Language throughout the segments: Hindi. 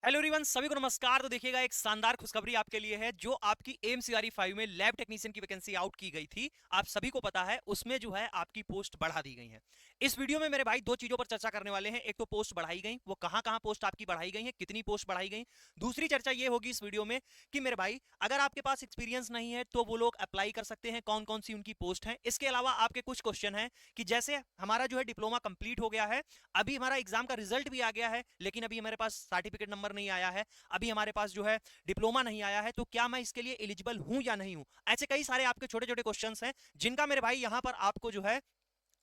हेलो एवरीवन, सभी को नमस्कार। तो देखिएगा, एक शानदार खुशखबरी आपके लिए है। जो आपकी एमसीआरई 5 में लैब टेक्नीशियन की वैकेंसी आउट की गई थी, आप सभी को पता है, उसमें जो है आपकी पोस्ट बढ़ा दी गई है। इस वीडियो में मेरे भाई दो चीजों पर चर्चा करने वाले हैं। एक तो पोस्ट बढ़ाई गई, वो कहां कहां पोस्ट आपकी बढ़ाई गई है, कितनी पोस्ट बढ़ाई गई। दूसरी चर्चा ये होगी इस वीडियो में कि मेरे भाई अगर आपके पास एक्सपीरियंस नहीं है तो वो लोग अप्लाई कर सकते हैं, कौन कौन सी उनकी पोस्ट है। इसके अलावा आपके कुछ क्वेश्चन है कि जैसे हमारा जो है डिप्लोमा कंप्लीट हो गया है, अभी हमारा एग्जाम का रिजल्ट भी आ गया है, लेकिन अभी हमारे पास सर्टिफिकेट नंबर नहीं आया है, अभी हमारे पास जो है डिप्लोमा नहीं आया है, तो क्या मैं इसके लिए एलिजिबल हूं या नहीं हूं। ऐसे कई सारे आपके छोटे छोटे क्वेश्चंस हैं जिनका मेरे भाई यहां पर आपको जो है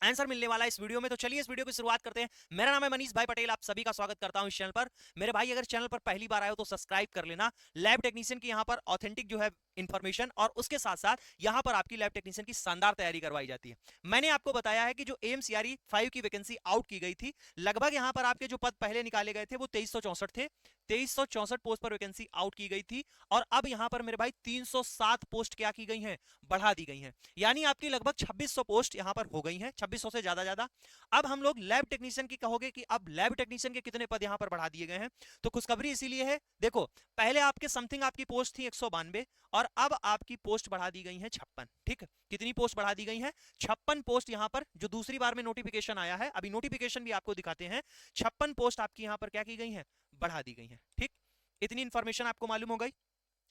आंसर मिलने वाला है इस वीडियो में। तो चलिए इस वीडियो की शुरुआत करते हैं। मेरा नाम है मनीष भाई पटेल, आप सभी का स्वागत करता हूं इस चैनल पर। मेरे भाई अगर चैनल पर पहली बार आए हो तो सब्सक्राइब कर लेना। लैब टेक्नीशियन की यहां पर ऑथेंटिक जो है इंफॉर्मेशन और उसके साथ साथ यहां पर आपकी लैब टेक्नीशियन की शानदार तैयारी करवाई जाती है। मैंने आपको बताया है कि जो एमसीआरई 5 की वैकेंसी आउट की गई थी, लगभग यहां पर आपके जो पद पहले निकाले गए थे वो 2364 थे। 2364 पोस्ट पर वैकेंसी आउट की गई थी और अब यहां पर मेरे भाई 307 पोस्ट क्या की गई हैं, बढ़ा दी गई हैं। यानी आपकी लगभग 2600 पोस्ट यहां पर हो गई हैं, 2600 से ज्यादा। अब हम लोग लैब टेक्नीशियन की कहोगे कि अब लैब टेक्नीशियन के कितने पद यहां पर बढ़ा दिए गए हैं, तो खुशखबरी इसीलिए है। देखो, पहले आपके समथिंग आपकी पोस्ट थी 192 और अब आपकी पोस्ट बढ़ा दी गई है 56। ठीक, कितनी पोस्ट बढ़ा दी गई है? 56 पोस्ट यहां पर जो दूसरी बार में नोटिफिकेशन आया है, अभी नोटिफिकेशन भी आपको दिखाते हैं। 56 पोस्ट आपकी यहां पर क्या की गई है, बढ़ा दी गई है। ठीक, इतनी इंफॉर्मेशन आपको मालूम हो गई।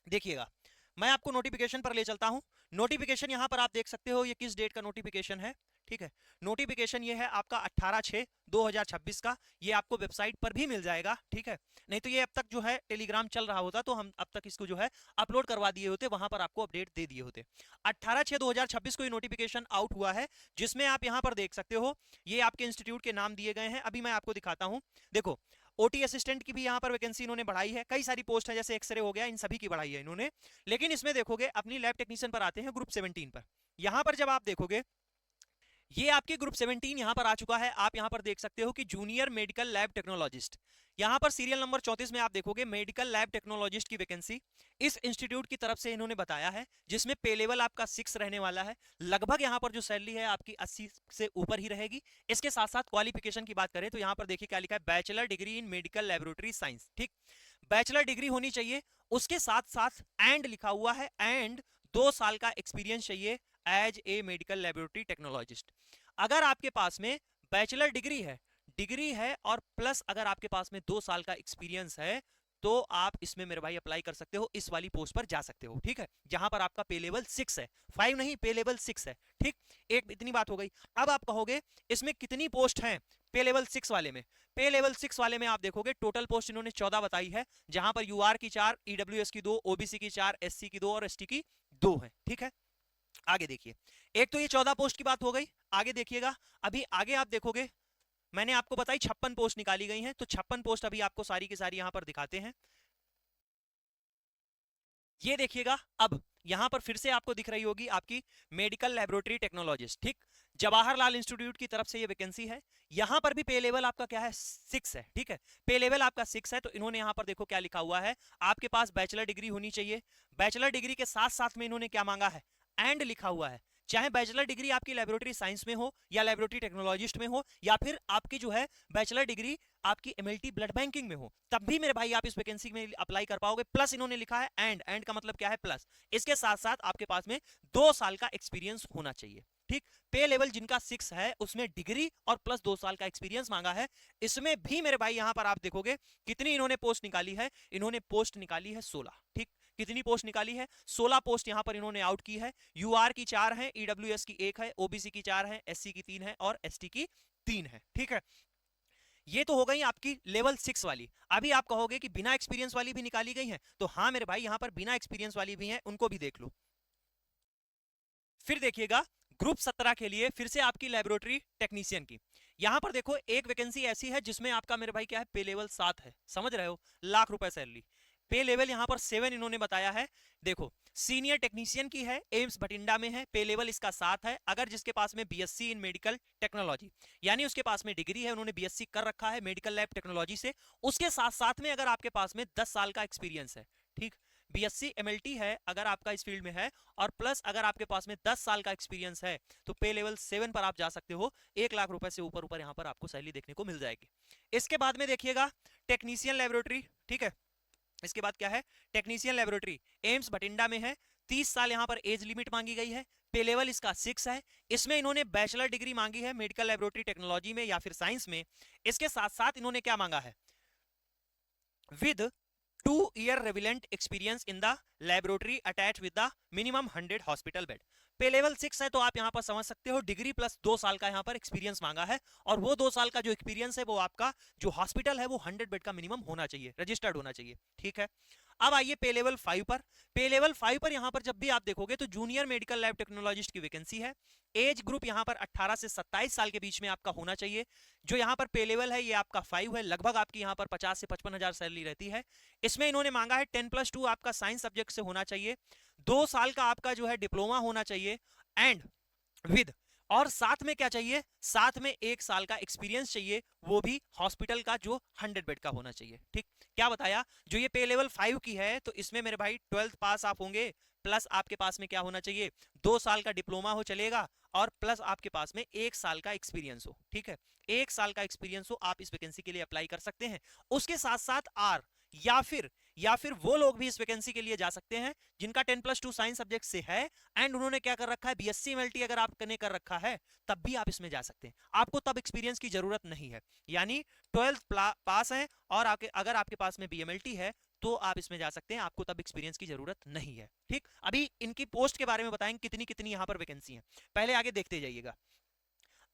देखिएगा, मैं आपको नोटिफिकेशन पर ले चलता हूं। नोटिफिकेशन यहां पर आप देख सकते हो, ये किस डेट का नोटिफिकेशन है। ठीक है, नोटिफिकेशन ये है आपका 18/6/2026 का। ये आपको वेबसाइट पर भी मिल जाएगा। ठीक है, नहीं तो ये अब तक जो है टेलीग्राम चल रहा होता तो हम अब तक इसको जो है अपलोड करवा दिए होते, वहां पर आपको अपडेट दे दिए होते। 18/6/2026 को ये नोटिफिकेशन आउट हुआ है, जिसमें आप यहां पर देख सकते हो ये आपके इंस्टीट्यूट के नाम दिए गए हैं। अभी मैं आपको दिखाता हूं। देखो, ओटी असिस्टेंट की भी यहां पर वैकेंसी इन्होंने बढ़ाई है। कई सारी पोस्ट है, जैसे एक्सरे हो गया, इन सभी की बढ़ाई है इन्होंने। लेकिन इसमें देखोगे, अपनी लैब टेक्नीशियन पर आते हैं, ग्रुप 17 पर। यहां पर जब आप देखोगे, ये आपके ग्रुप 17 यहां पर आ चुका है। आप यहां पर देख सकते हो कि जूनियर मेडिकल लैब टेक्नोलॉजिस्ट, यहां पर सीरियल नंबर 34 में आप देखोगे मेडिकल लैब टेक्नोलॉजिस्ट की वैकेंसी इस इंस्टीट्यूट की तरफ से इन्होंने बताया है, जिसमें पे लेवल आपका 6 रहने वाला है। लगभग यहां पर जो सैलरी है आपकी 80 से ऊपर ही रहेगी। इसके साथ साथ क्वालिफिकेशन की बात करें तो यहां पर देखिए क्या लिखा है, bachelor degree in medical laboratory science. ठीक, बैचलर डिग्री होनी चाहिए। उसके साथ साथ एंड लिखा हुआ है, एंड 2 साल का एक्सपीरियंस चाहिए as a medical laboratory technologist. अगर आपके पास में बैचलर डिग्री है और प्लस अगर आपके पास में 2 साल का एक्सपीरियंस है, तो आप इसमें मेरे भाई अप्लाई कर सकते हो, इस वाली पोस्ट पर जा सकते हो। ठीक है, जहां पर आपका पे लेवल 6 है, 5 नहीं, पे लेवल 6 है। ठीक, एक इतनी बात हो गई। अब आप कहोगे इसमें कितनी पोस्ट हैं पे लेवल 6 वाले में। पे लेवल 6 वाले में आप देखोगे टोटल पोस्ट इन्होंने 14 बताई है, जहां पर यूआर की 4, ईडब्ल्यूएस की 2, ओबीसी की 4, एससी की 2 और एसटी की 2 है। ठीक है, आगे देखिए, एक तो ये 14 पोस्ट की बात हो गई। आगे देखिएगा, अभी आगे आप देखोगे, मैंने आपको बताई 56 पोस्ट निकाली गई हैं, तो 56 पोस्ट अभी आपको सारी की सारी यहां पर दिखाते हैं। ये देखिएगा, अब यहां पर फिर से आपको दिख रही होगी आपकी मेडिकल लेबोरेटरी टेक्नोलॉजिस्ट। ठीक, जवाहरलाल इंस्टीट्यूट की तरफ से ये वैकेंसी है। यहां पर भी पे लेवल आपका क्या है, 6 है। ठीक है, पे लेवल आपका 6 है, तो इन्होंने यहां पर देखो क्या लिखा हुआ है, आपके पास बैचलर डिग्री होनी चाहिए। बैचलर डिग्री के साथ साथ में इन्होंने क्या मांगा है, एंड लिखा हुआ है। चाहे बैचलर डिग्री आपकी लेबोरेटरी साइंस में हो या लेबोरेटरी टेक्नोलॉजिस्ट में हो, या फिर आपकी जो है बैचलर डिग्री आपकी एमएलटी ब्लड बैंकिंग में हो, तब भी मेरे भाई आप इस वैकेंसी में अप्लाई कर पाओगे। प्लस इन्होंने लिखा है एंड का मतलब क्या है, प्लस। इसके साथ साथ आपके पास में 2 साल का एक्सपीरियंस होना चाहिए। ठीक, पे लेवल जिनका 6 है उसमें डिग्री और प्लस 2 साल का एक्सपीरियंस मांगा है। इसमें भी मेरे भाई यहां पर आप देखोगे कितनी इन्होंने पोस्ट निकाली है, इन्होंने पोस्ट निकाली है 16। ठीक, कितनी पोस्ट निकाली है, 16 पोस्ट यहां पर इन्होंने आउट की है। यूआर की 4 है, ईडब्ल्यूएस की 1 है, ओबीसी की 4 है, एससी की 3 है और एसटी की 3 है। ठीक है, ये तो हो गई आपकी लेवल 6 वाली। अभी आप कहोगे कि बिना एक्सपीरियंस वाली भी निकाली गई है, तो हाँ मेरे भाई यहां पर बिना एक्सपीरियंस वाली भी हैं, उनको भी देख लो। फिर देखिएगा, ग्रुप 17 के लिए फिर से आपकी लेबोरेटरी टेक्नीशियन की, यहां पर देखो एक वैकेंसी ऐसी है जिसमें आपका मेरे भाई क्या है, पे लेवल 7 है। समझ रहे हो, लाख रुपए सैलरी। पे लेवल यहां पर 7 इन्होंने बताया है। देखो, सीनियर टेक्नीशियन की है, एम्स बठिंडा में है, पे लेवल इसका 7 है। अगर जिसके पास में बीएससी इन मेडिकल टेक्नोलॉजी, यानी उसके पास में डिग्री है, उन्होंने बीएससी कर रखा है मेडिकल लैब टेक्नोलॉजी से, उसके साथ साथ में अगर आपके पास में 10 साल का एक्सपीरियंस है। ठीक, बीएससी एमएलटी है अगर आपका इस फील्ड में है, और प्लस अगर आपके पास में 10 साल का एक्सपीरियंस है, तो पे लेवल 7 पर आप जा सकते हो। 1 लाख रुपए से ऊपर ऊपर यहां पर आपको सैलरी देखने को मिल जाएगी। इसके बाद में देखिएगा टेक्नीशियन लेबोरेटरी। ठीक है, इसके बाद क्या है, टेक्नीशियन लेबोरेटरी एम्स बठिंडा में है, 30 साल यहां पर एज लिमिट मांगी गई है, पे लेवल इसका 6 है। इसमें इन्होंने बैचलर डिग्री मांगी है मेडिकल लेबोरेटरी टेक्नोलॉजी में या फिर साइंस में। इसके साथ साथ इन्होंने क्या मांगा है, with 2 year relevant experience in the laboratory attached with the minimum 100 hospital bed। पे लेवल 6 है तो आप यहां पर समझ सकते हो डिग्री प्लस 2 साल का यहां पर एक्सपीरियंस मांगा है, और वो 2 साल का जो एक्सपीरियंस है वो आपका जो हॉस्पिटल है वो 100 बेड का मिनिमम होना चाहिए, रजिस्टर्ड होना चाहिए, ठीक है। अब आइए पे लेवल 5 पर। पे लेवल 5 पर यहां पर जब भी आप देखोगे तो जूनियर मेडिकल लैब टेक्नोलॉजिस्ट की वैकेंसी है। एज ग्रुप यहां पर 18 से 27 साल के बीच में आपका होना चाहिए। जो यहां पर पे लेवल है ये आपका 5 है, लगभग आपकी यहां पर 50 से 55 हजार सैलरी रहती है। इसमें इन्होंने मांगा है 10+2 आपका साइंस सब्जेक्ट से होना चाहिए, 2 साल का आपका जो है डिप्लोमा होना चाहिए, एंड विद, और साथ में क्या चाहिए, साथ में 1 साल का एक्सपीरियंस चाहिए, वो भी हॉस्पिटल का जो 100 बेड का होना चाहिए, ठीक। क्या बताया, जो ये पे लेवल 5 की है तो इसमें मेरे भाई 12th पास आप होंगे, प्लस आपके पास में क्या होना चाहिए, 2 साल का डिप्लोमा हो चलेगा, और प्लस आपके पास में 1 साल का एक्सपीरियंस हो, ठीक है। 1 साल का एक्सपीरियंस हो, आप इस वैकेंसी के लिए अप्लाई कर सकते हैं। उसके साथ साथ आर या फिर वो लोग भी इस वैकेंसी के लिए जा सकते हैं जिनका 10+2 साइंस सब्जेक्ट से है, एंड उन्होंने क्या कर रखा है, बीएससी एमएलटी अगर आपने कर रखा है तब भी आप इसमें जा सकते हैं, आपको तब एक्सपीरियंस की जरूरत नहीं है। यानी 12th पास है और अगर आपके पास में बीएमएलटी है तो आप इसमें जा सकते हैं, आपको तब एक्सपीरियंस की जरूरत नहीं है, ठीक। अभी इनकी पोस्ट के बारे में बताएंगे कितनी कितनी यहां पर वैकेंसी है, पहले आगे देखते जाइएगा।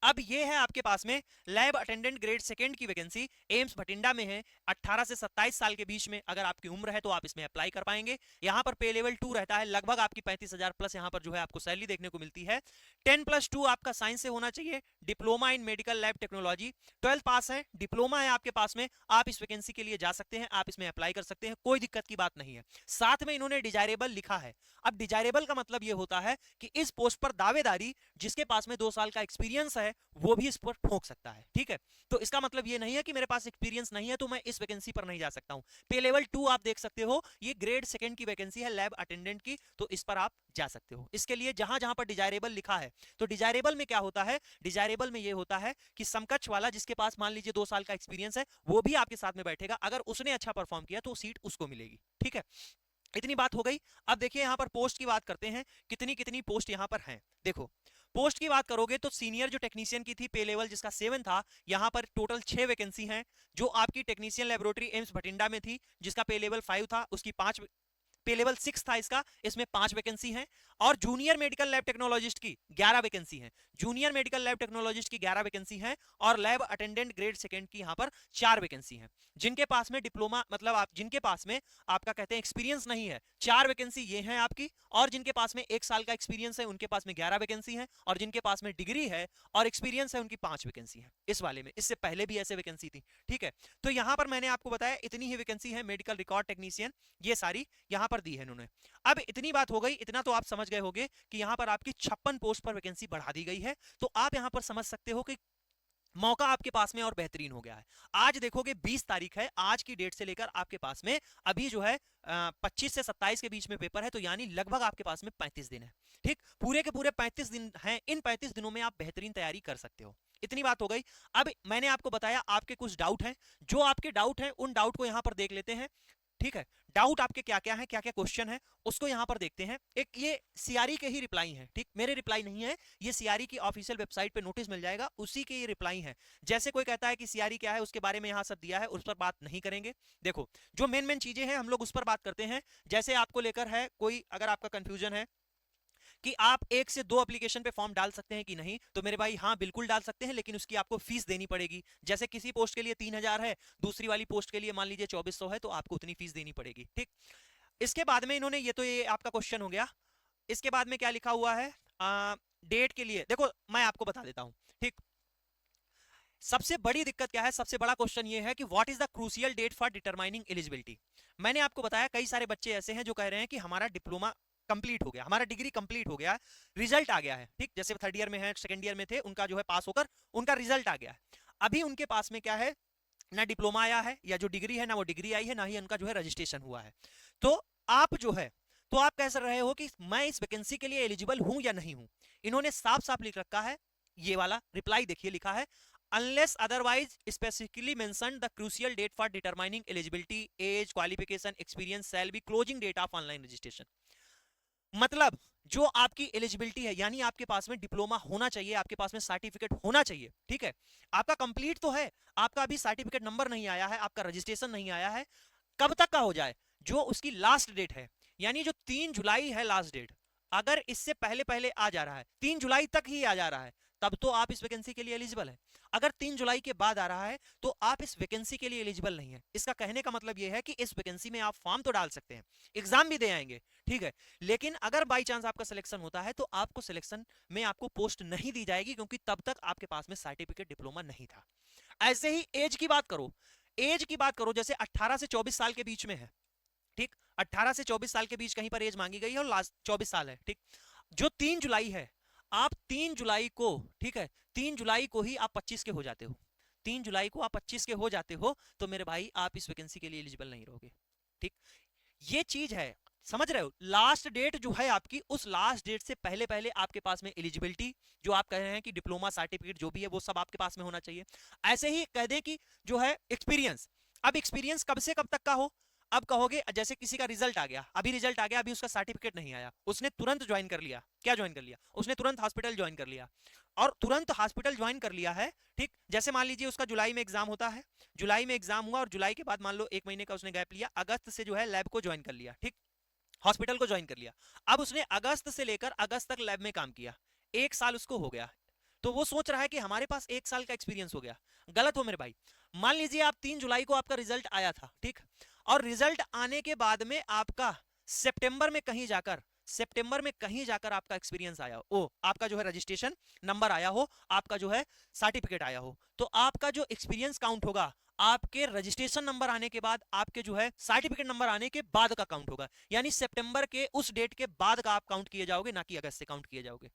अब ये है आपके पास में लैब अटेंडेंट ग्रेड सेकंड की वैकेंसी, एम्स बठिंडा में है। 18 से 27 साल के बीच में अगर आपकी उम्र है तो आप इसमें अप्लाई कर पाएंगे। यहां पर पे लेवल 2 रहता है, लगभग आपकी 35,000 प्लस यहां पर जो है आपको सैलरी देखने को मिलती है। 10+2 आपका साइंस से होना चाहिए, diploma in medical lab technology, 12 पास है, डिप्लोमा है आपके पास में, आप इस वैकेंसी के लिए जा सकते हैं, आप इसमें अप्लाई कर सकते हैं, कोई दिक्कत की बात नहीं है। साथ में इन्होंने डिजायरेबल लिखा है। अब डिजायरेबल का मतलब यह होता है कि इस पोस्ट पर दावेदारी जिसके पास में 2 साल का एक्सपीरियंस है वो भी इस पर ठोक सकता है, ठीक है। तो इसका मतलब ये नहीं है कि मेरे पास एक्सपीरियंस नहीं है तो मैं इस वैकेंसी पर नहीं जा सकता हूं। पे लेवल 2 आप देख सकते हो, ये ग्रेड सेकंड की वैकेंसी है लैब अटेंडेंट की, तो इस पर आप जा सकते हो। इसके लिए जहां जहां पर डिजायरेबल लिखा है, तो डिजायरेबल में क्या होता है, डिजायरेबल में ये होता है कि समकक्ष वाला जिसके पास मान लीजिए 2 साल का एक्सपीरियंस है वो भी आपके साथ में बैठेगा, अगर उसने अच्छा परफॉर्म किया तो सीट उसको मिलेगी, ठीक है। इतनी बात हो गई। अब देखिए यहां पर पोस्ट की बात करते हैं, कितनी कितनी पोस्ट यहां पर हैं। देखो पोस्ट की बात करोगे तो सीनियर जो टेक्नीशियन की थी पे लेवल जिसका 7 था, यहां पर टोटल 6 वैकेंसी हैं। जो आपकी टेक्नीशियन लेबोरेटरी एम्स बठिंडा में थी जिसका पे लेवल 5 था, उसकी 5, पे लेवल 6 था इसका, इसमें 5 वैकेंसी हैं। और जूनियर मेडिकल लैब टेक्नोलॉजिस्ट की 11 वैकेंसी हैं, जूनियर मेडिकल लैब टेक्नोलॉजिस्ट की 11 वैकेंसी हैं, और लैब अटेंडेंट ग्रेड सेकंड की यहां पर 4 वैकेंसी हैं। जिनके पास में डिप्लोमा मतलब आप जिनके पास में आपका कहते हैं एक्सपीरियंस नहीं है, 4 वैकेंसी ये हैं आपकी, और जिनके पास में 1 साल का एक्सपीरियंस है उनके पास में 11 वैकेंसी है, और जिनके पास में डिग्री है और एक्सपीरियंस है उनकी 5 वैकेंसी है इस वाले में। इससे पहले भी ऐसे वैकेंसी थी, ठीक है। तो यहां पर मैंने आपको बताया इतनी ही वैकेंसी है मेडिकल रिकॉर्ड टेक्नीशियन, ये सारी यहां पर दी है इन्होंने। अब इतनी बात हो गई, इतना तो आप समझ गए होंगे कि यहां पर आपकी 56 पोस्ट पर वैकेंसी बढ़ा दी गई है। तो आप यहां पर समझ सकते हो कि मौका आपके पास में और बेहतरीन हो गया है। आज देखोगे 20 तारीख है, आज की डेट से लेकर आपके पास में अभी जो है 25 से 27 के बीच में पेपर है, तो यानी लगभग आपके पास में 35 दिन है, ठीक। पूरे के पूरे 35 दिन हैं, इन 35 दिनों में आप बेहतरीन तैयारी कर सकते हो। इतनी बात हो गई। अब मैंने आपको बताया आपके कुछ डाउट हैं, जो आपके डाउट हैं उन डाउट को यहां पर देख लेते हैं, ठीक है। डाउट आपके क्या क्या है, क्या क्या क्वेश्चन है उसको यहां पर देखते हैं। एक ये सीआरई के ही रिप्लाई है, ठीक, मेरे रिप्लाई नहीं है, ये सीआरई की ऑफिशियल वेबसाइट पे नोटिस मिल जाएगा, उसी के ये रिप्लाई है। जैसे कोई कहता है कि सीआरई क्या है उसके बारे में यहां सब दिया है, उस पर बात नहीं करेंगे। देखो जो मेन मेन चीजें हैं हम लोग उस पर बात करते हैं। जैसे आपको लेकर है कोई, अगर आपका कंफ्यूजन है कि आप 1 से 2 एप्लीकेशन पे फॉर्म डाल सकते हैं कि नहीं, तो मेरे भाई हाँ बिल्कुल डाल सकते हैं, लेकिन उसकी आपको फीस देनी पड़ेगी। जैसे किसी पोस्ट के लिए 3,000 है, दूसरी वाली पोस्ट के लिए मान लीजिए 2400 है, तो आपको उतनी फीस देनी पड़ेगी, ठीक। इसके बाद में इन्होंने ये आपका क्वेश्चन हो गया। इसके बाद में क्या लिखा हुआ है, डेट के लिए देखो मैं आपको बता देता हूं, ठीक। सबसे बड़ी दिक्कत क्या है, सबसे बड़ा क्वेश्चन ये है कि what is the crucial date for determining eligibility. मैंने आपको बताया कई सारे बच्चे ऐसे हैं जो कह रहे हैं कि हमारा डिप्लोमा कंप्लीट हो गया, हमारा डिग्री कंप्लीट हो गया, रिजल्ट आ गया है, ठीक। जैसे 3rd ईयर में है, 2nd ईयर में थे, उनका जो है पास होकर उनका रिजल्ट आ गया है। अभी उनके पास में क्या है, ना डिप्लोमा आया है, या जो डिग्री है ना वो डिग्री आई है, ना ही उनका जो है रजिस्ट्रेशन हुआ है। तो आप जो है, तो आप कह रहे हो कि मैं इस वैकेंसी के लिए एलिजिबल हूं या नहीं हूं। इन्होंने साफ साफ लिख रखा है, ये वाला रिप्लाई देखिए लिखा है, unless otherwise specifically mentioned, the crucial date for determining eligibility, age, qualification, experience shall be closing date of online registration. मतलब जो आपकी एलिजिबिलिटी है, यानी आपके पास में डिप्लोमा होना चाहिए, आपके पास में सर्टिफिकेट होना चाहिए, ठीक है, आपका कंप्लीट तो है, आपका अभी सर्टिफिकेट नंबर नहीं आया है, आपका रजिस्ट्रेशन नहीं आया है, कब तक का हो जाए, जो उसकी लास्ट डेट है, यानी जो 3 जुलाई है लास्ट डेट, अगर इससे पहले पहले आ जा रहा है, 3 जुलाई तक ही आ जा रहा है, तब तो आप इस वैकेंसी के लिए एलिजिबल है। अगर 3 जुलाई के बाद आ रहा है तो आप इस वैकेंसी के लिए एलिजिबल नहीं है। इसका कहने का मतलब यह है कि इस वैकेंसी में आप फॉर्म तो डाल सकते हैं, एग्जाम भी दे आएंगे, ठीक है, लेकिन अगर बाई चांस आपका सिलेक्शन होता है तो आपको सिलेक्शन में आपको पोस्ट नहीं दी जाएगी, क्योंकि तब तक आपके पास में सर्टिफिकेट डिप्लोमा नहीं था। ऐसे ही एज की बात करो, एज की बात करो, जैसे 18 से 24 साल के बीच में है, ठीक, 18 से 24 साल के बीच कहीं पर एज मांगी गई है और लास्ट 24 साल है, ठीक, जो 3 जुलाई है, आप 3 जुलाई को, ठीक है, 3 जुलाई को ही आप 25 के हो जाते हो, 3 जुलाई को आप 25 के हो जाते हो, तो मेरे भाई आप इस वैकेंसी के लिए एलिजिबल नहीं रहोगे, ठीक, ये चीज है, समझ रहे हो, लास्ट डेट जो है आपकी, उस लास्ट डेट से पहले पहले आपके पास में एलिजिबिलिटी, जो आप कह रहे हैं कि डिप्लोमा सर्टिफिकेट जो भी है वो सब आपके पास में होना चाहिए। ऐसे ही कह दें कि जो है एक्सपीरियंस, अब एक्सपीरियंस कब से कब तक का हो, अब कहोगे जैसे किसी का रिजल्ट आ गया, अभी रिजल्ट आ गया, अभी उसका सर्टिफिकेट नहीं आया, उसने तुरंत ज्वाइन कर लिया, क्या ज्वाइन कर लिया, उसने तुरंत हॉस्पिटल ज्वाइन कर लिया, और तुरंत हॉस्पिटल ज्वाइन कर लिया है, ठीक, जैसे मान लीजिए उसका जुलाई में एग्जाम होता है, जुलाई में एग्जाम हुआ और जुलाई के बाद मान लो 1 महीने का उसने गैप लिया, अगस्त से जो है लैब को ज्वाइन कर लिया, ठीक, हॉस्पिटल को ज्वाइन कर लिया, अब उसने अगस्त से लेकर अगस्त तक लैब में काम किया, 1 साल उसको हो गया, तो वो सोच रहा है कि हमारे पास 1 साल का एक्सपीरियंस हो गया। गलत हो मेरे भाई। मान लीजिए आप 3 जुलाई को आपका रिजल्ट आया था, ठीक, और रिजल्ट आने के बाद में आपका सितंबर में कहीं जाकर, सितंबर में कहीं जाकर आपका एक्सपीरियंस आया हो, आपका जो है रजिस्ट्रेशन नंबर आया हो, आपका जो है सर्टिफिकेट आया हो, तो आपका जो एक्सपीरियंस काउंट होगा आपके रजिस्ट्रेशन नंबर आने के बाद, आपके जो है सर्टिफिकेट नंबर आने के बाद का काउंट होगा, यानी सितंबर के उस डेट के बाद का आप काउंट किए जाओगे, ना कि अगस्त से काउंट किए जाओगे।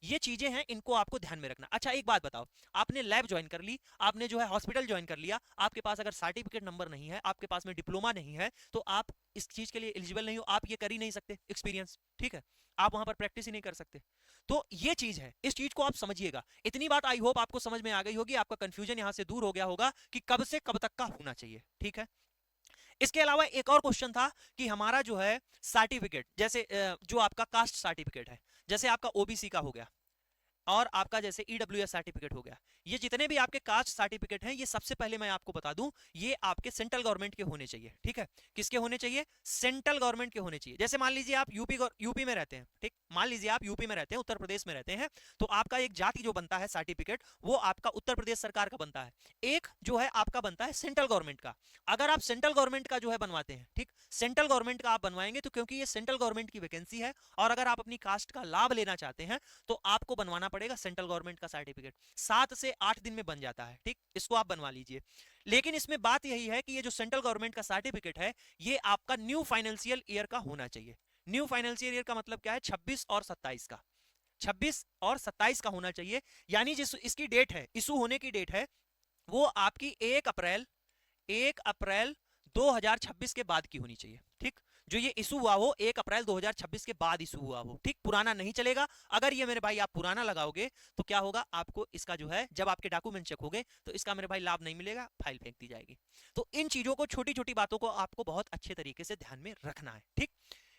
ये चीजें हैं, इनको आपको ध्यान में रखना। अच्छा एक बात बताओ, आपने लैब ज्वाइन कर ली, आपने जो है हॉस्पिटल ज्वाइन कर लिया, आपके पास अगर सर्टिफिकेट नंबर नहीं है, आपके पास में डिप्लोमा नहीं है, तो आप इस चीज के लिए एलिजिबल नहीं हो, आप ये कर ही नहीं सकते एक्सपीरियंस, ठीक है, आप वहां पर प्रैक्टिस ही नहीं कर सकते। तो ये चीज है, इस चीज को आप समझिएगा। इतनी बात आई होप आपको समझ में आ गई होगी, आपका कंफ्यूजन यहां से दूर हो गया होगा कि कब से कब तक का होना चाहिए, ठीक है। इसके अलावा एक और क्वेश्चन था कि हमारा जो है सर्टिफिकेट, जैसे जो आपका कास्ट सर्टिफिकेट है, जैसे आपका ओबीसी का हो गया और आपका जैसे ईडब्ल्यूएस सर्टिफिकेट हो गया, ये जितने भी आपके कास्ट सर्टिफिकेट हैं, ये सबसे पहले मैं आपको बता दूं, ये आपके सेंट्रल गवर्नमेंट के होने चाहिए, ठीक है, किसके होने चाहिए, सेंट्रल गवर्नमेंट के होने चाहिए। जैसे मान लीजिए आप यूपी में रहते हैं, ठीक, मान लीजिए आप यूपी में रहते हैं, उत्तर प्रदेश में रहते हैं, तो आपका एक जाति जो बनता है सर्टिफिकेट, वो आपका उत्तर प्रदेश सरकार का बनता है, एक जो है आपका बनता है सेंट्रल गवर्नमेंट का। अगर आप सेंट्रल गवर्नमेंट का जो है बनवाते हैं, ठीक, सेंट्रल गवर्नमेंट का आप बनवाएंगे, तो क्योंकि ये सेंट्रल गवर्नमेंट की वैकेंसी है, और अगर आप अपनी कास्ट का लाभ लेना चाहते हैं तो आपको बनवाना पड़ेगा सेंट्रल गवर्नमेंट का सर्टिफिकेट, 7 से 8 दिन में बन जाता है, ठीक, इसको आप बनवा लीजिए। लेकिन इसमें बात यही है कि ये जो सेंट्रल गवर्नमेंट का सर्टिफिकेट है, ये आपका न्यू फाइनेंशियल ईयर का होना चाहिए। न्यू फाइनेंशियल ईयर का मतलब क्या है, 26 और 27 का, 26 और 27 का होना चाहिए, यानी जिस इसकी डेट है, इशू होने की डेट है, वो आपकी 1 अप्रैल 2026 के बाद की होनी चाहिए, ठीक, जो ये इशू हुआ हो 1 अप्रैल 2026 के बाद इशू हुआ हो, ठीक, पुराना नहीं चलेगा। अगर ये मेरे भाई आप पुराना लगाओगे तो क्या होगा, आपको इसका जो है जब आपके डॉक्यूमेंट चेक होंगे तो इसका मेरे भाई लाभ नहीं मिलेगा, फाइल फेंक दी जाएगी। तो इन चीजों को, छोटी छोटी बातों को आपको बहुत अच्छे तरीके से ध्यान में रखना है, ठीक।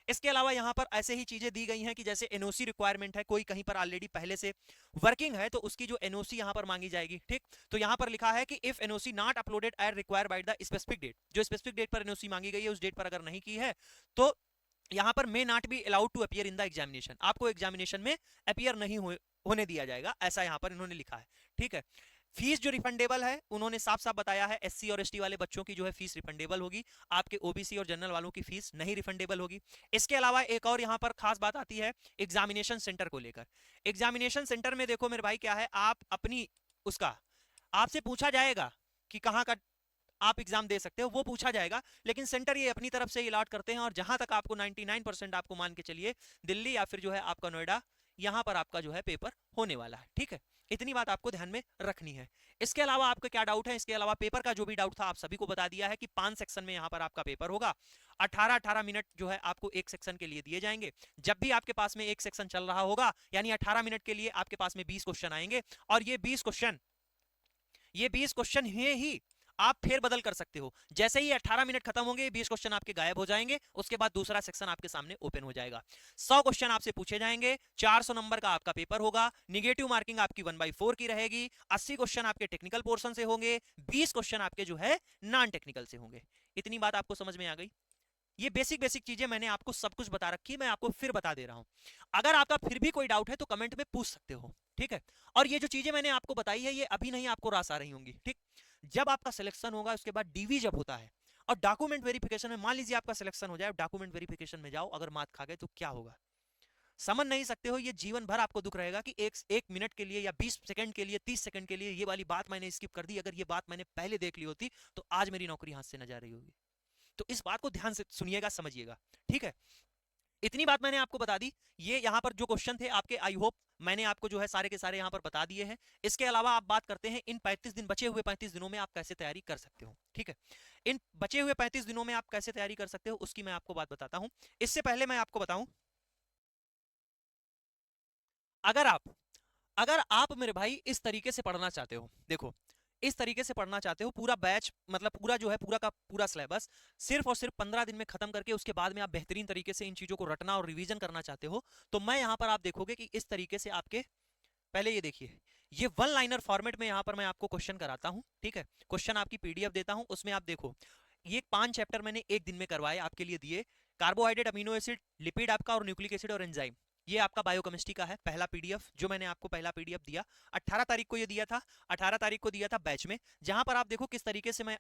इसके अलावा यहाँ पर ऐसे ही चीजें दी गई हैं कि जैसे एनओसी रिक्वायरमेंट है, कोई कहीं पर ऑलरेडी पहले से वर्किंग है तो उसकी जो एनओसी यहाँ पर मांगी जाएगी, ठीक, तो यहाँ पर लिखा है कि if NOC not uploaded as required by the specific date, जो स्पेसिफिक डेट पर एनओसी मांगी गई है उस डेट पर अगर नहीं की है तो यहाँ पर may not be allowed to appear in the examination, आपको एग्जामिनेशन में अपीयर नहीं होने दिया जाएगा, ऐसा यहाँ पर इन्होंने लिखा है, ठीक है। फीस जो रिफंडेबल है, उन्होंने साफ साफ बताया है, एससी और एसटी वाले बच्चों की जो है फीस रिफंडेबल होगी, आपके ओबीसी और जनरल वालों की फीस नहीं रिफंडेबल होगी। इसके अलावा एक और यहाँ पर खास बात आती है एग्जामिनेशन सेंटर को लेकर। एग्जामिनेशन सेंटर में देखो मेरे भाई क्या है, आप अपनी उसका, आपसे पूछा जाएगा कि कहाँ का आप एग्जाम दे सकते हो, वो पूछा जाएगा, लेकिन सेंटर ये अपनी तरफ से अलॉट करते हैं, और जहां तक आपको 99% आपको मान के चलिए दिल्ली या फिर जो है आपका नोएडा, यहां पर आपका जो है पेपर होने वाला है, ठीक है। इतनी बात आपको ध्यान में रखनी है। इसके अलावा आपका क्या डाउट है, इसके अलावा पेपर का जो भी डाउट था आप सभी को बता दिया है कि 5 सेक्शन में यहाँ पर आपका पेपर होगा, 18-18 मिनट जो है आपको एक सेक्शन के लिए दिए जाएंगे। जब भी आपके पास में एक सेक्शन चल रहा होगा, यानी 18 मिनट के लिए आपके पास में 20 क्वेश्चन आएंगे, और ये 20 क्वेश्चन ये 20 क्वेश्चन ही आप फेर बदल कर सकते हो। जैसे ही 18 मिनट खत्म होंगे 20 क्वेश्चन आपके गायब हो जाएंगे, उसके बाद दूसरा सेक्शन आपके सामने ओपन हो जाएगा। 100 क्वेश्चन आपसे पूछे जाएंगे, 400 नंबर का आपका पेपर होगा, निगेटिव मार्किंग आपकी 1/4 की रहेगी, 80 क्वेश्चन आपके टेक्निकल पोर्शन से होंगे, 20 क्वेश्चन आपके जो है नॉन टेक्निकल से होंगे। इतनी बात आपको समझ में आ गई? ये बेसिक बेसिक चीजें मैंने आपको सब कुछ बता रखी है, मैं आपको फिर बता दे रहा हूं। अगर आपका फिर भी कोई डाउट है तो कमेंट में पूछ सकते हो, ठीक है। और ये जो चीजें मैंने आपको बताई है ये अभी नहीं आपको रास आ रही होंगी, ठीक। जब आपका सिलेक्शन होगा उसके बाद डीवी जब होता है और डॉक्यूमेंट वेरिफिकेशन में, मान लीजिए आपका सिलेक्शन हो जाए, डॉक्यूमेंट वेरिफिकेशन में जाओ, अगर मार्क खा गए तो क्या होगा समझ नहीं सकते हो। ये जीवन भर आपको दुख रहेगा कि एक मिनट के लिए या 20 सेकंड के लिए, 30 सेकंड के लिए ये वाली बात मैंने स्किप कर दी, अगर ये बात मैंने पहले देख ली होती तो आज मेरी नौकरी हाथ से न जा रही होगी। तो इस बात को ध्यान से सुनिएगा, समझिएगा, ठीक है। इतनी बात मैंने आपको बता दी। ये यहां पर जो क्वेश्चन थे आपके, आई होप मैंने आपको जो है सारे के सारे यहां पर बता दिए हैं। इसके अलावा आप बात करते हैं इन 35 दिन, बचे हुए 35 दिनों में आप कैसे तैयारी कर सकते हो, ठीक है। इन बचे हुए 35 दिनों में आप कैसे तैयारी कर सकते हो उसकी मैं आपको बात बताता हूं। इससे पहले मैं आपको बताऊं, अगर आप अगर आप मेरे भाई इस तरीके से पढ़ना चाहते हो, देखो इस तरीके से पढ़ना चाहते हो, पूरा बैच मतलब पूरा जो है पूरा का पूरा सिलेबस सिर्फ और सिर्फ 15 दिन में खत्म करके उसके बाद में आप बेहतरीन तरीके से इन चीजों को रटना और रिवीजन करना चाहते हो, तो मैं यहां पर आप देखोगे कि इस तरीके से आपके, पहले ये देखिए, ये वन लाइनर फॉर्मेट में यहां पर मैं आपको क्वेश्चन कराता हूं, ठीक है। क्वेश्चन आपकी पीडीएफ देता हूं, उसमें आप देखो ये 5 चैप्टर मैंने एक दिन में करवाए आपके लिए दिए। कार्बोहाइड्रेट, अमीनो एसिड, लिपिड आपका, और न्यूक्लिक एसिड और एंजाइम। ये आपका बायोकेमिस्ट्री का है पहला पीडीएफ, जो मैंने आपको पहला पीडीएफ दिया 18 तारीख को, ये दिया था 18 तारीख को दिया था बैच में, जहां पर आप देखो किस तरीके से मैं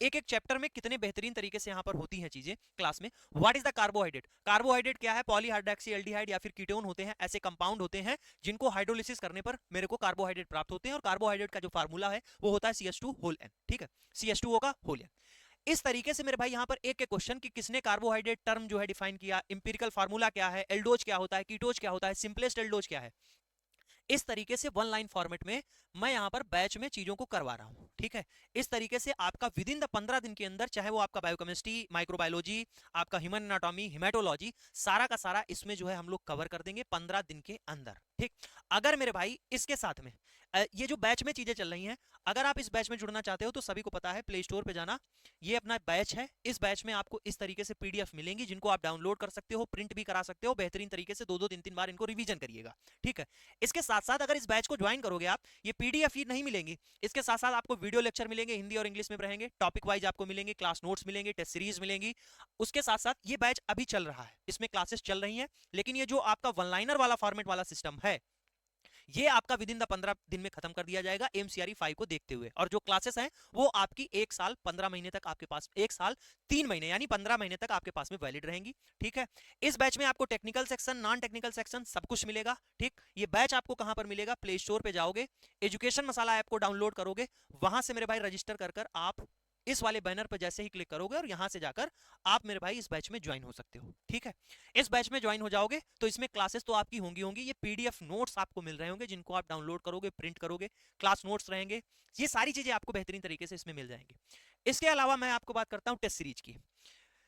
एक एक चैप्टर में कितने बेहतरीन तरीके से यहां पर होती हैं चीजें क्लास में। What is the carbohydrate? Carbohydrate क्या है? पॉलीहाइड्रोक्सी एल्डिहाइड या फिर कीटोन होते हैं, ऐसे कंपाउंड होते हैं जिनको हाइड्रोलिसिस करने पर मेरे को कार्बोहाइड्रेट प्राप्त होते हैं, और कार्बोहाइड्रेट का जो फार्मूला है वो होता है CH2 होल N, ठीक है, CH2O का होल N। इस तरीके से मेरे भाई यहां पर एक एक क्वेश्चन कि किसने कार्बोहाइड्रेट टर्म जो है डिफाइन किया, इंपिरिकल फार्मूला क्या है, एल्डोज क्या होता है, कीटोज क्या होता है, सिंपलेस्ट एल्डोज क्या है, इस तरीके से वन लाइन फॉर्मेट में मैं यहां पर बैच में चीजों को करवा रहा हूं, ठीक है। इस तरीके से आपका विद इन द 15 दिन के अंदर, चाहे वो आपका बायोकेमिस्ट्री, माइक्रोबायोलॉजी, आपका ह्यूमन एनाटॉमी, हिमेटोलॉजी, सारा का सारा इसमें जो है हम लोग कवर कर देंगे 15 दिन के अंदर, ठीक। अगर मेरे भाई इसके साथ में ये जो बैच में चीजें चल रही हैं, अगर आप इस बैच में जुड़ना चाहते हो तो सभी को पता है, प्ले स्टोर पे जाना, ये अपना बैच है। इस बैच में आपको इस तरीके से पीडीएफ मिलेंगी जिनको आप डाउनलोड कर सकते हो, प्रिंट भी करा सकते हो, बेहतरीन तरीके से 2-2 3-3 बार इनको रिवीजन करिएगा, ठीक है। इसके साथ साथ अगर इस बैच को ज्वाइन करोगे आप, ये पीडीएफ ही नहीं मिलेंगी, इसके साथ साथ आपको वीडियो लेक्चर मिलेंगे, हिंदी और इंग्लिश में रहेंगे, टॉपिक वाइज आपको मिलेंगे, क्लास नोट्स मिलेंगे, टेस्ट सीरीज मिलेंगी। उसके साथ साथ ये बैच अभी चल रहा है, इसमें क्लासेस चल रही हैं, लेकिन ये जो आपका वन लाइनर वाला फॉर्मेट वाला सिस्टम है, ये आपका विद इन द 15 दिन में खत्म कर दिया जाएगा एमसीआरई 5 को देखते हुए। और जो क्लासेस हैं वो आपकी 1 साल 15 महीने तक आपके पास, 1 साल 3 महीने यानी 15 महीने तक आपके पास में वैलिड रहेंगी, ठीक है। इस बैच में आपको technical section, non technical section सब कुछ मिलेगा, ठीक। ये बैच आपको कहां पर मिलेगा? प्ले स्टोर पे जाओगे, एजुकेशन मसाला ऐप को डाउनलोड करोगे, वहां से मेरे भाई रजिस्टर कर आप इस वाले बैनर पर जैसे ही क्लिक करोगे और यहां से जाकर आप मेरे भाई इस बैच में ज्वाइन हो सकते हो, ठीक है। इस बैच में ज्वाइन हो जाओगे तो इसमें क्लासेस तो आपकी होंगी, ये पीडीएफ नोट्स आपको मिल रहे होंगे जिनको आप डाउनलोड करोगे, प्रिंट करोगे, क्लास नोट्स रहेंगे, ये सारी चीजें आपको बेहतरीन तरीके से इसमें मिल जाएंगी। इसके अलावा मैं आपको बात करता हूं टेस्ट सीरीज की।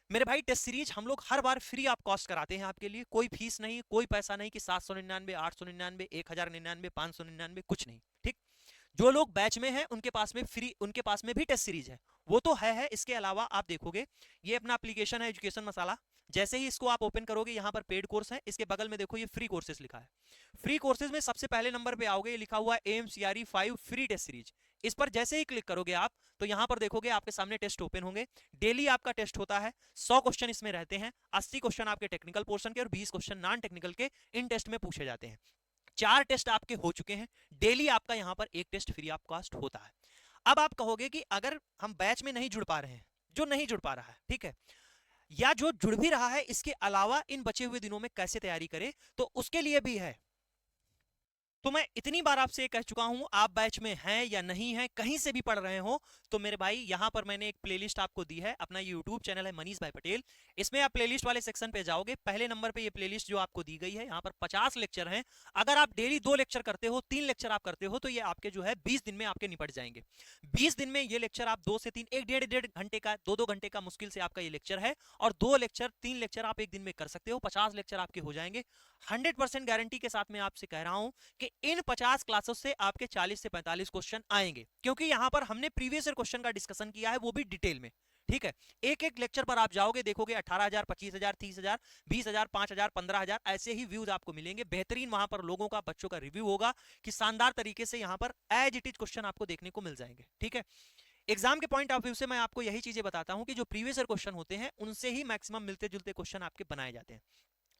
मेरे भाई टेस्ट सीरीज हम लोग हर बार फ्री आप कॉस्ट कराते हैं आपके लिए, कोई फीस नहीं, कोई पैसा नहीं कि 799, 899, 1099, 599, कुछ नहीं, ठीक। जो लोग बैच में हैं उनके पास में फ्री, उनके पास में भी टेस्ट सीरीज है, वो तो है। इसके अलावा आप देखोगे ये अपना एप्लीकेशन है एजुकेशन मसाला, जैसे ही इसको आप ओपन करोगे यहाँ पर पेड कोर्स है, इसके बगल में देखो ये फ्री कोर्सेज लिखा है। फ्री कोर्सेज में सबसे पहले नंबर पे आओगे, ये लिखा हुआ है एमसीआरई 5 फ्री टेस्ट सीरीज। इस पर जैसे ही क्लिक करोगे आप तो यहाँ पर देखोगे आपके सामने टेस्ट ओपन होंगे। डेली आपका टेस्ट होता है, 100 क्वेश्चन इसमें रहते हैं, 80 क्वेश्चन आपके टेक्निकल पोर्शन के और 20 क्वेश्चन नॉन टेक्निकल के इन टेस्ट में पूछे जाते हैं। 4 टेस्ट आपके हो चुके हैं, डेली आपका यहां पर एक टेस्ट फ्री ऑफ कॉस्ट होता है। अब आप कहोगे कि अगर हम बैच में नहीं जुड़ पा रहे हैं, जो नहीं जुड़ पा रहा है, ठीक है, या जो जुड़ भी रहा है, इसके अलावा इन बचे हुए दिनों में कैसे तैयारी करें, तो उसके लिए भी है। तो मैं इतनी बार आपसे कह चुका हूं, आप बैच में हैं या नहीं हैं, कहीं से भी पढ़ रहे हो तो मेरे भाई यहां पर मैंने एक प्लेलिस्ट आपको दी है, अपना यूट्यूब चैनल है मनीष भाई पटेल, इसमें आप प्लेलिस्ट वाले सेक्शन पे जाओगे, पहले नंबर पे ये प्लेलिस्ट जो आपको दी गई है, यहाँ पर 50 लेक्चर हैं। अगर आप डेली 2 लेक्चर करते हो, 3 लेक्चर आप करते हो, तो ये आपके जो है 20 दिन में आपके निपट जाएंगे। 20 दिन में ये लेक्चर आप 2 से 3, 1 घंटे का, 2 घंटे का मुश्किल से आपका ये लेक्चर है, और 2 लेक्चर 3 लेक्चर आप एक दिन में कर सकते हो, 50 लेक्चर आपके हो जाएंगे। 100% गारंटी के साथ मैं आपसे कह रहा हूं कि इन 50 क्लासों से आपके 40 से 45 क्वेश्चन आएंगे, क्योंकि यहां पर हमने प्रीवियस ईयर क्वेश्चन का डिस्कशन किया है, वो भी डिटेल में। ठीक है, एक एक लेक्चर पर आप जाओगे, देखोगे 18,000, 25,000, 30,000, 20,000, 5,000, 15,000 ऐसे ही व्यूज आपको मिलेंगे। बेहतरीन वहां पर लोगों का, बच्चों का रिव्यू होगा कि शानदार तरीके से यहां पर एज इट इज क्वेश्चन आपको देखने को मिल जाएंगे। ठीक है, एग्जाम के पॉइंट ऑफ व्यू से मैं आपको यही चीजें बताता हूं कि जो प्रीवियस ईयर क्वेश्चन होते हैं उनसे ही मैक्सिमम मिलते जुलते क्वेश्चन आपके बनाए जाते हैं।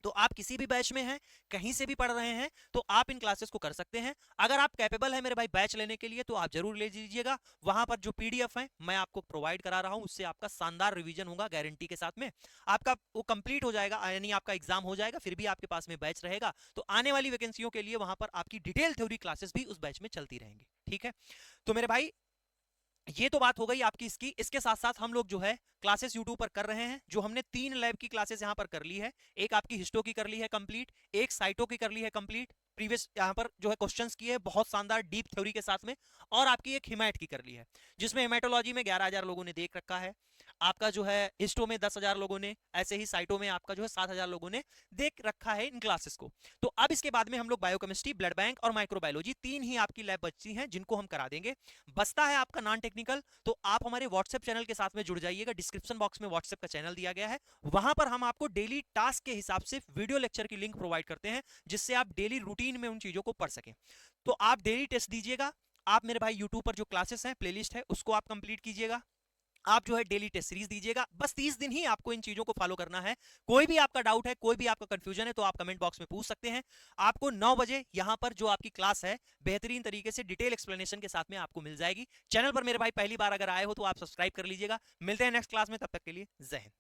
तो आप किसी भी बैच में हैं, कहीं से भी पढ़ रहे हैं, तो आप इन क्लासेस को कर सकते हैं। अगर आप कैपेबल है मेरे भाई बैच लेने के लिए, तो आप जरूर ले लीजिएगा। वहां पर जो पीडीएफ है मैं आपको प्रोवाइड करा रहा हूं, उससे आपका शानदार रिवीजन होगा गारंटी के साथ में। आपका वो कंप्लीट हो जाएगा, यानी आपका एग्जाम हो जाएगा, फिर भी आपके पास में बैच रहेगा। तो आने वाली वैकेंसियों के लिए वहां पर आपकी डिटेल थ्योरी क्लासेस भी उस बैच में चलती रहेंगी। ठीक है, तो मेरे भाई ये तो बात हो गई आपकी इसकी। इसके साथ साथ हम लोग जो है क्लासेस यूट्यूब पर कर रहे हैं। जो हमने 3 लैब की क्लासेस यहां पर कर ली है, एक आपकी हिस्टो की कर ली है कंप्लीट, एक साइटो की कर ली है कंप्लीट, प्रीवियस यहां पर जो है क्वेश्चंस किए बहुत शानदार डीप थ्योरी के साथ में, और आपकी एक हिमैट की कर ली है, जिसमें हेमेटोलॉजी में 11,000 लोगों ने देख रखा है, आपका जो है हिस्टो में 10,000 लोगों ने, ऐसे ही साइटो में आपका जो है 7,000 लोगों ने देख रखा है इन क्लासेस को। तो अब इसके बाद में हम लोग बायोकेमिस्ट्री, ब्लड बैंक और माइक्रोबायोलॉजी 3 ही आपकी लैब बची हैं जिनको हम करा देंगे। बसता है आपका नॉन टेक्निकल। तो आप हमारे व्हाट्सएप चैनल के साथ में जुड़ जाइएगा, डिस्क्रिप्शन बॉक्स में व्हाट्सएप का चैनल दिया गया है, वहां पर हम आपको डेली टास्क के हिसाब से वीडियो लेक्चर की लिंक प्रोवाइड करते हैं, जिससे आप डेली रूटीन में उन चीजों को पढ़ सकें। तो आप डेली टेस्ट दीजिएगा। आप मेरे भाई यूट्यूब पर जो क्लासेस हैं, प्लेलिस्ट है, उसको आप कंप्लीट कीजिएगा। आप जो है डेली टेस्ट सीरीज दीजिएगा। बस 30 दिन ही आपको इन चीजों को फॉलो करना है। कोई भी आपका डाउट है, कोई भी आपका कंफ्यूजन है, तो आप कमेंट बॉक्स में पूछ सकते हैं। आपको 9 बजे यहां पर जो आपकी क्लास है बेहतरीन तरीके से डिटेल एक्सप्लेनेशन के साथ में आपको मिल जाएगी। चैनल पर मेरे भाई पहली बार अगर आए हो तो आप सब्सक्राइब कर लीजिएगा। मिलते हैं नेक्स्ट क्लास में, तब तक के लिए जय हिंद।